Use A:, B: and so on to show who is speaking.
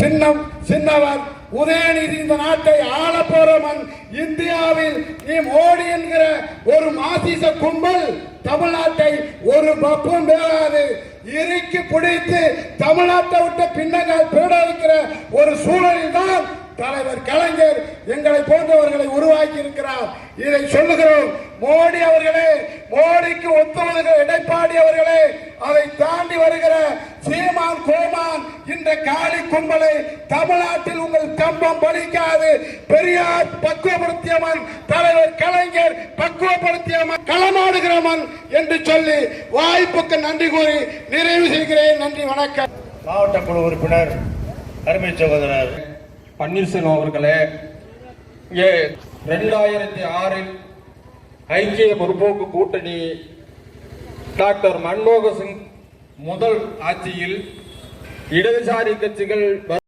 A: சின்னவர் உதயநிதி இந்த நாட்டை ஆள போறவன். இந்தியாவில் நீ மோடி என்கிற ஒரு மாசிச கும்பல் தமிழ்நாட்டை ஒரு பப்பும் பேராது இறுக்கி பிடித்து தமிழ்நாட்டை விட்டு பின்னங்கால் பேட வைக்கிற ஒரு சூழலில் தான் தலைவர் கலைஞர் எங்களை போன்றவர்களை உருவாக்கி இருக்கிறார். இதை சொல்லுகிறோம். மோடி அவர்களே, மோடிக்கு ஒத்துழைக்கிற எடப்பாடி அவர்களே, அதை தாண்டி வருகிற சீமான் கோமான் இந்த காளி கும்பலை தமிழ்நாட்டில் உங்கள் கம்பம் பலிக்காது. பெரியார் பக்குவப்படுத்தியவன், தலைவர் கலைஞர் பக்குவப்படுத்தியவன், களமாடுகிறவன் என்று சொல்லி வாய்ப்புக்கு நன்றி கூறி நிறைவு செய்கிறேன். நன்றி, வணக்கம்.
B: மாவட்ட குழு உறுப்பினர் அருமை சகோதரர்
C: பன்னீர்செல்வம் அவர்களே, இங்கே 2006 ஐக்கிய முற்போக்கு கூட்டணி டாக்டர் மன்மோகன் சிங் முதல் ஆட்சியில் இடதுசாரி கட்சிகள்